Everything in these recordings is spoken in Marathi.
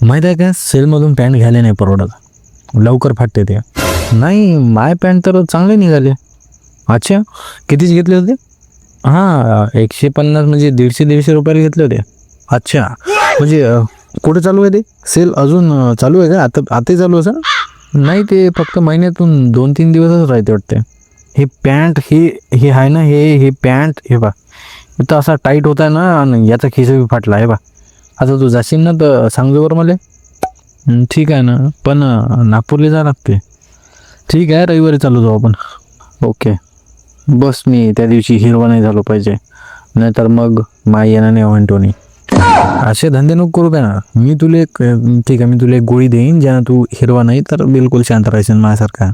माहीत आहे का, सेलमधून पॅन्ट घ्यायला नाही परवडत, लवकर फाटते ते. नाही, माय पॅन्ट तर चांगले निघाले. अच्छा, कितीच घेतले होते? हां, 150 म्हणजे 150 रुपयाला घेतले होते. अच्छा, म्हणजे कुठे चालू आहे ते सेल? अजून चालू आहे का? आताही चालू आहे? नाही, ते फक्त महिन्यातून 2-3 दिवसच राहते वाटते. हे पॅन्ट हे आहे ना, हे पॅन्ट हे बा इथं असा टाईट होता ना, आणि याचा खिसा बी फाटला आहे बा. आता तू जाशील ना तर सांगतो बरं मला. ठीक आहे ना, पण नागपूरला जा लागते. ठीक आहे, रविवारी चालू जाऊ आपण. ओके, बस मी त्या दिवशी हिरवा नाही झालो पाहिजे, नाहीतर मग माय येणार नाही म्हणतो. असे धंदे नको करू का ना. ठीक आहे, मी तुला एक गोळी देईन, ज्यानं तू हिरवा नाही तर बिलकुल शांत राहायचं माझ्यासारखा.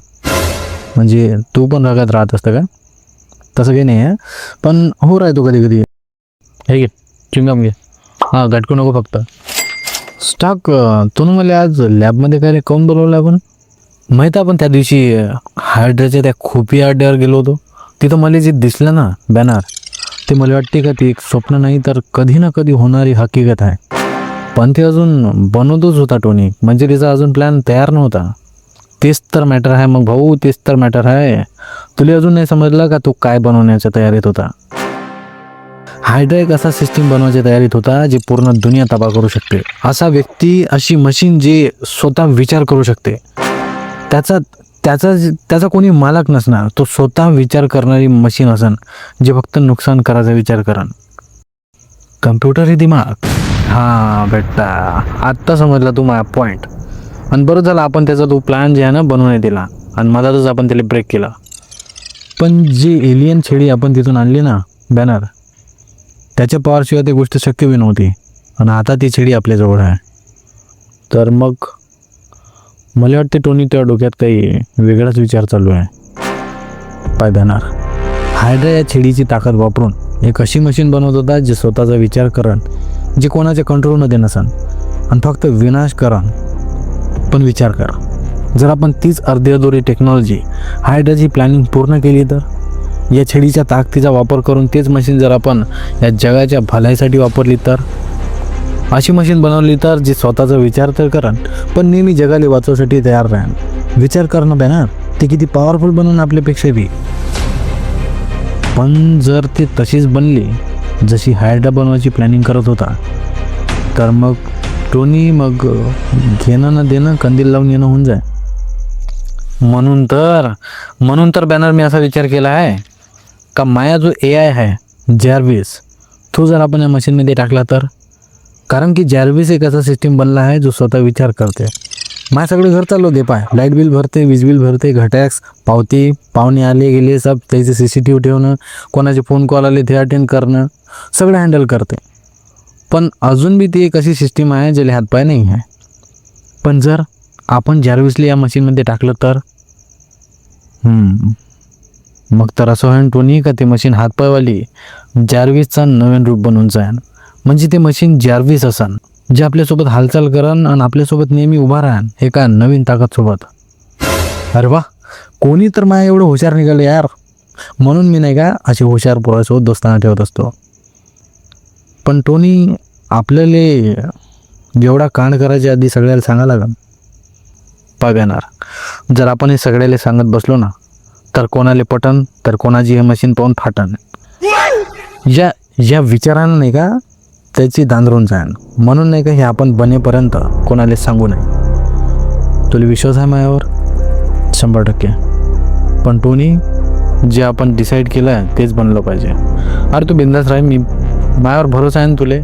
म्हणजे तू पण रागात राहत असतं का? तसं काही नाही आहे, पण हो राहतो कधी कधी. हे घे चिंगम घे. हां, घटकू नको फक्त. स्टॉक तू मला आज लॅबमध्ये काय काऊन बोलवलं आपण? माहीत आपण त्या दिवशी हायड्राच्या त्या खोपी अड्ड्यावर गेलो होतो. तिथं मला जे दिसलं ना बॅनर, ते मला वाटते का ते एक स्वप्न नाही तर कधी ना कधी होणारी हकीकत आहे. पण ते अजून बनवतोच होता टोनी, म्हणजे त्याचा अजून प्लॅन तयार नव्हता. तेच तर मॅटर आहे मग भाऊ, तेच तर मॅटर आहे. तुला अजून नाही समजलं का तो काय बनवण्याच्या तयारीत होता? हायड्रा एक असा सिस्टीम बनवायच्या तयारीत होता जे पूर्ण दुनिया तबाह करू शकते. असा व्यक्ती, अशी मशीन जे स्वतः विचार करू शकते. त्याचा त्याचा त्याचा कोणी मालक नसणार, तो स्वतः विचार करणारी मशीन असन, जे फक्त नुकसान करायचा विचार करन. कम्प्युटर ही दिमाग. हां बेटा, आत्ता समजला तू माझा पॉईंट. आणि बरं झालं आपण त्याचा तो प्लॅन जे आहे ना बनवून दिला, आणि मधातच आपण त्याला ब्रेक केला. पण जी एलियन छेडी आपण तिथून आणली ना बॅनर, त्याच्या पॉवरशिवाय ती गोष्ट शक्य बी नव्हती. आणि आता ती छेडी आपल्याजवळ आहे. तर मग मला वाटते टोनी त्या डोक्यात काही वेगळाच विचार चालू आहे. पाय बॅनर, हायड्रा या छेडीची ताकद वापरून एक अशी मशीन बनवत होता जे स्वतःचा विचार करन, जे कोणाच्या कंट्रोलमध्ये नसन, आणि फक्त विनाश करन. पण विचार कर, जर आपण तीच अर्धी अधुरी टेक्नॉलॉजी हायड्राची प्लॅनिंग पूर्ण केली तर, या छेडीच्या ताकदीचा वापर करून तेच मशीन जर आपण या जगाच्या भल्यासाठी वापरली तर, अशी मशीन बनवली तर जी स्वतःचा विचार तर करन, पण नेहमी जगाला वाचवण्यासाठी तयार राहन. विचार करणं बॅनर, ते किती पॉवरफुल बनवून आपल्यापेक्षा बी. पण जर ते तशीच बनली जशी हायड्रा बनवायची प्लॅनिंग करत होता, तर मग टोनी मग घेणं न देणं, कंदील लावून येणं होऊन जाय. म्हणून तर बॅनर मी असा विचार केला आहे का माया जो AI आहे जॅर्विस, तो जर आपण या मशीनमध्ये टाकला तर. कारण की जॅर्विस एक असा सिस्टीम बनला आहे जो स्वतः विचार करते. माझ्या सगळे घर चालू दे पाय, लाईट बिल भरते, वीज बिल भरते, घटॅक्स पावती, पाहुणे आले गेले सब त्याचे CCTV ठेवणं, कोणाचे फोन कॉल आले ते अटेंड करणं, सगळं हँडल करते. पण अजून बी ती एक अशी सिस्टीम आहे ज्याला हातपाय नाही आहे. पण जर आपण जॅर्विसला या मशीनमध्ये टाकलं तर, मग तर असं होईन टोनी का ते मशीन हातपायवाली जॅर्विसचा नवीन रूप बनवून जाईन. म्हणजे ते मशीन जॅर्विस असन, जे आपल्यासोबत हालचाल करन आणि आपल्यासोबत नेहमी उभा राहन एका नवीन ताकदसोबत. अरे वा, कोणी तर माझ्या एवढं हुशार निघालं यार. म्हणून मी नाही का असे हुशार पोरासोबत दोस्ताना ठेवत असतो. पण टोनी, आपल्याला जेवढा कांड करायच्या आधी सगळ्याला सांगा लागेल. बघणार, जर आपण हे सगळ्याला सांगत बसलो ना, तर कोणाला पटन तर कोणाची हे मशीन पाहून फाटन. या विचारानं नाही का त्याची दांदरून जाण. म्हणून नाही का हे आपण बनेपर्यंत कोणाला सांगू नये. तुला विश्वास आहे माझ्यावर? 100%. पण टोनी, जे आपण डिसाईड केलं आहे तेच बनलं पाहिजे. अरे तू बिंदास राह, मी माझ्यावर भरोसा आहे ना तुले.